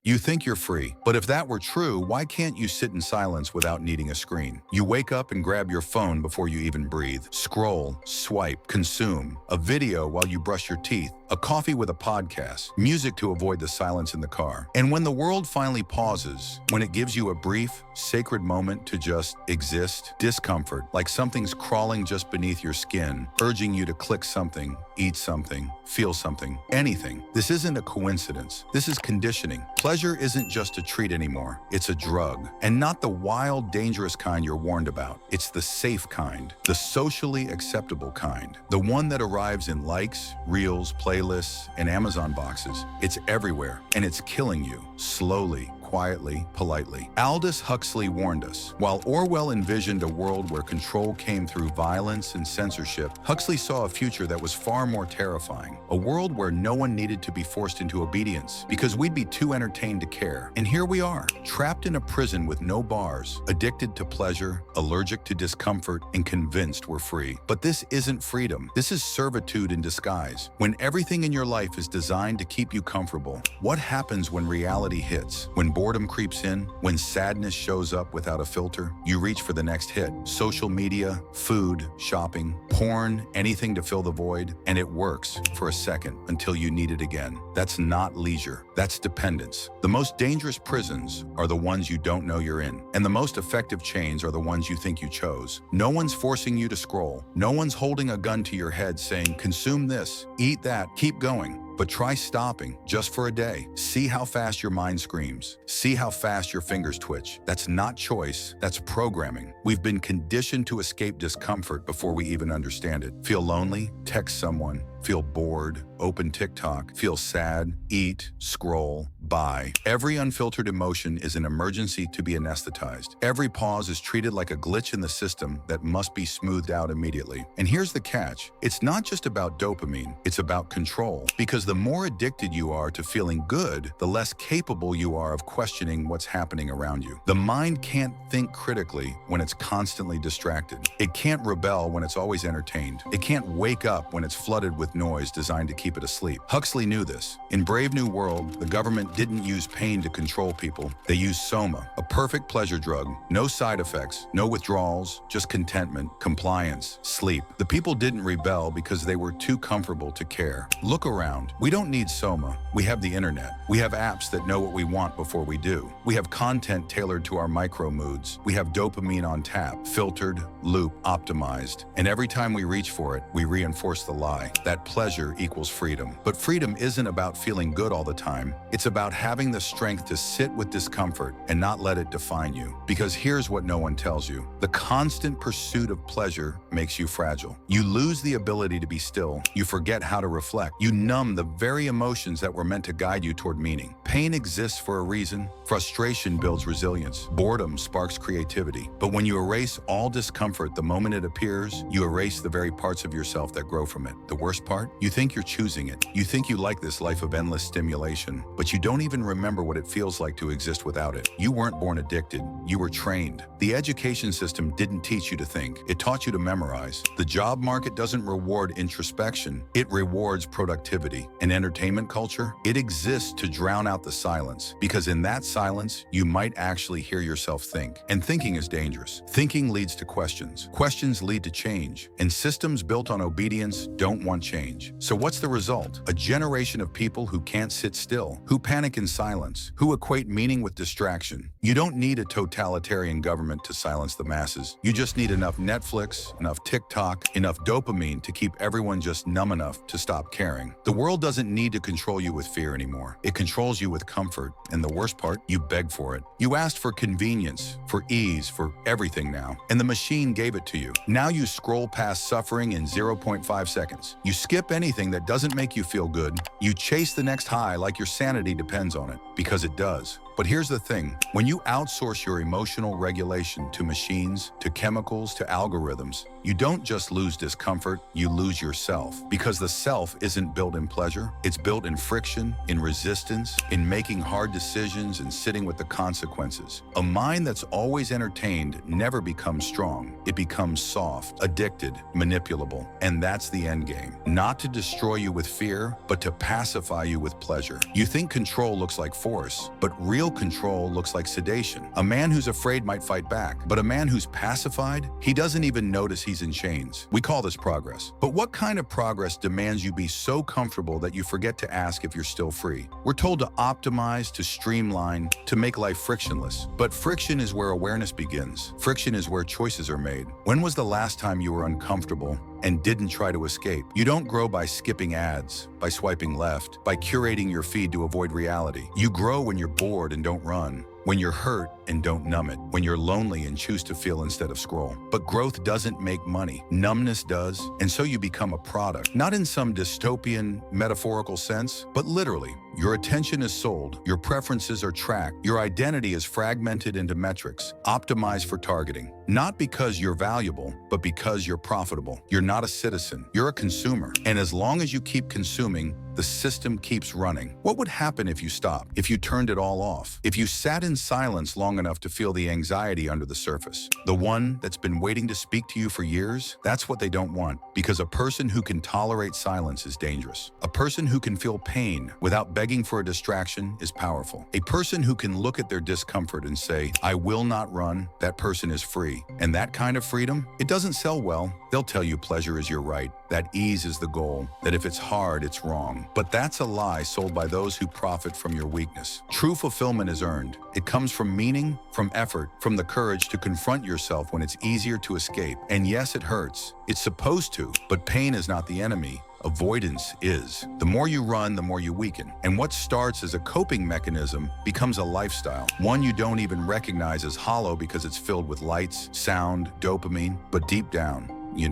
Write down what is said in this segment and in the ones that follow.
You think you're free, but if that were true, why can't you sit in silence without needing a screen? You wake up and grab your phone before you even breathe. Scroll, swipe, consume. A video while you brush your teeth. A coffee with a podcast. Music to avoid the silence in the car. And when the world finally pauses, when it gives you a brief, sacred moment to just exist, discomfort, like something's crawling just beneath your skin, urging you to click something, eat something, feel something, anything. This isn't a coincidence. This is conditioning. Pleasure isn't just a treat anymore. It's a drug. And not the wild, dangerous kind you're warned about. It's the safe kind. The socially acceptable kind. The one that arrives in likes, reels, playlists, and Amazon boxes. It's everywhere. And it's killing you. Slowly. Quietly, politely. Aldous Huxley warned us. While Orwell envisioned a world where control came through violence and censorship, Huxley saw a future that was far more terrifying. A world where no one needed to be forced into obedience, because we'd be too entertained to care. And here we are, trapped in a prison with no bars, addicted to pleasure, allergic to discomfort, and convinced we're free. But this isn't freedom. This is servitude in disguise. When everything in your life is designed to keep you comfortable, what happens when reality hits? When boredom creeps in, when sadness shows up without a filter, you reach for the next hit. Social media, food, shopping, porn, anything to fill the void, and it works for a second until you need it again. That's not leisure. That's dependence. The most dangerous prisons are the ones you don't know you're in, and the most effective chains are the ones you think you chose. No one's forcing you to scroll. No one's holding a gun to your head saying, consume this, eat that, keep going. But try stopping just for a day. See how fast your mind screams. See how fast your fingers twitch. That's not choice, that's programming. We've been conditioned to escape discomfort before we even understand it. Feel lonely? Text someone. Feel bored, open TikTok, feel sad, eat, scroll, buy. Every unfiltered emotion is an emergency to be anesthetized. Every pause is treated like a glitch in the system that must be smoothed out immediately. And here's the catch. It's not just about dopamine, it's about control. Because the more addicted you are to feeling good, the less capable you are of questioning what's happening around you. The mind can't think critically when it's constantly distracted. It can't rebel when it's always entertained. It can't wake up when it's flooded with noise designed to keep it asleep. Huxley knew this. In Brave New World, the government didn't use pain to control people. They used soma, a perfect pleasure drug. No side effects, no withdrawals, just contentment, compliance, sleep. The people didn't rebel because they were too comfortable to care. Look around. We don't need soma. We have the internet. We have apps that know what we want before we do. We have content tailored to our micro moods. We have dopamine on tap, filtered, loop, optimized. And every time we reach for it, we reinforce the lie that pleasure equals freedom. But freedom isn't about feeling good all the time. It's about having the strength to sit with discomfort and not let it define you. Because here's what no one tells you. The constant pursuit of pleasure makes you fragile. You lose the ability to be still. You forget how to reflect. You numb the very emotions that were meant to guide you toward meaning. Pain exists for a reason. Frustration builds resilience. Boredom sparks creativity. But when you erase all discomfort the moment it appears, you erase the very parts of yourself that grow from it. The worst part? You think you're choosing it. You think you like this life of endless stimulation, but you don't even remember what it feels like to exist without it. You weren't born addicted. You were trained. The education system didn't teach you to think. It taught you to memorize. The job market doesn't reward introspection. It rewards productivity. And entertainment culture? It exists to drown out the silence, because in that silence, you might actually hear yourself think. And thinking is dangerous. Thinking leads to questions. Questions lead to change. And systems built on obedience don't want change. So what's the result? A generation of people who can't sit still, who panic in silence, who equate meaning with distraction. You don't need a totalitarian government to silence the masses. You just need enough Netflix, enough TikTok, enough dopamine to keep everyone just numb enough to stop caring. The world doesn't need to control you with fear anymore. It controls you with comfort. And the worst part, you beg for it. You asked for convenience, for ease, for everything now. And the machine gave it to you. Now you scroll past suffering in 0.5 seconds. You skip anything that doesn't make you feel good. You chase the next high like your sanity depends on it, because it does. But here's the thing, when you outsource your emotional regulation to machines, to chemicals, to algorithms, you don't just lose discomfort, you lose yourself. Because the self isn't built in pleasure, it's built in friction, in resistance, in making hard decisions and sitting with the consequences. A mind that's always entertained never becomes strong. It becomes soft, addicted, manipulable. And that's the end game. Not to destroy you with fear, but to pacify you with pleasure. You think control looks like force, but real control looks like sedation. A man who's afraid might fight back, but a man who's pacified, he doesn't even notice he's in chains. We call this progress. But what kind of progress demands you be so comfortable that you forget to ask if you're still free? We're told to optimize, to streamline, to make life frictionless. But friction is where awareness begins. Friction is where choices are made. When was the last time you were uncomfortable and didn't try to escape? You don't grow by skipping ads, by swiping left, by curating your feed to avoid reality. You grow when you're bored and don't run, when you're hurt and don't numb it, when you're lonely and choose to feel instead of scroll. But growth doesn't make money. Numbness does, and so you become a product. Not in some dystopian, metaphorical sense, but literally. Your attention is sold, your preferences are tracked, your identity is fragmented into metrics, optimized for targeting. Not because you're valuable, but because you're profitable. You're not a citizen, you're a consumer. And as long as you keep consuming, the system keeps running. What would happen if you stopped? If you turned it all off? If you sat in silence long enough to feel the anxiety under the surface? The one that's been waiting to speak to you for years? That's what they don't want. Because a person who can tolerate silence is dangerous. A person who can feel pain without begging for a distraction is powerful. A person who can look at their discomfort and say, I will not run, that person is free. And that kind of freedom, it doesn't sell well. They'll tell you pleasure is your right, that ease is the goal, that if it's hard, it's wrong. But that's a lie sold by those who profit from your weakness. True fulfillment is earned. It comes from meaning, from effort, from the courage to confront yourself when it's easier to escape. And yes, it hurts. It's supposed to, but pain is not the enemy. Avoidance is. The more you run, the more you weaken. And what starts as a coping mechanism becomes a lifestyle. One you don't even recognize as hollow because it's filled with lights, sound, dopamine, but deep down, you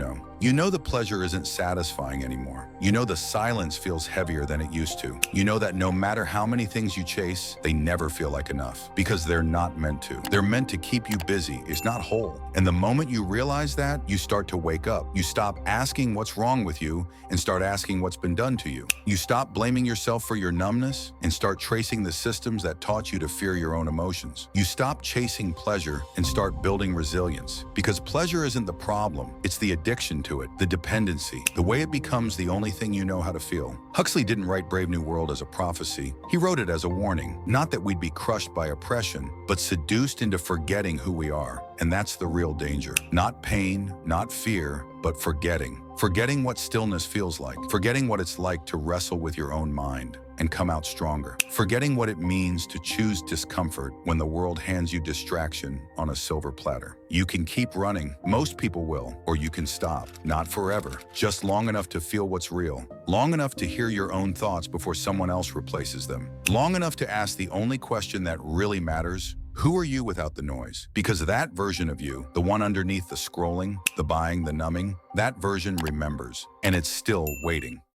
know the pleasure isn't satisfying anymore. You know the silence feels heavier than it used to. You know that no matter how many things you chase, they never feel like enough because they're not meant to. They're meant to keep you busy. It's not whole. And the moment you realize that, you start to wake up. You stop asking what's wrong with you and start asking what's been done to you. You stop blaming yourself for your numbness and start tracing the systems that taught you to fear your own emotions. You stop chasing pleasure and start building resilience because pleasure isn't the problem. It's the addiction to it, the dependency, the way it becomes the only thing you know how to feel. Huxley didn't write Brave New World as a prophecy. He wrote it as a warning, not that we'd be crushed by oppression, but seduced into forgetting who we are. And that's the real danger. Not pain, not fear, but forgetting. Forgetting what stillness feels like. Forgetting what it's like to wrestle with your own mind and come out stronger. Forgetting what it means to choose discomfort when the world hands you distraction on a silver platter. You can keep running, most people will, or you can stop. Not forever, just long enough to feel what's real. Long enough to hear your own thoughts before someone else replaces them. Long enough to ask the only question that really matters: who are you without the noise? Because that version of you, the one underneath the scrolling, the buying, the numbing, that version remembers, and it's still waiting.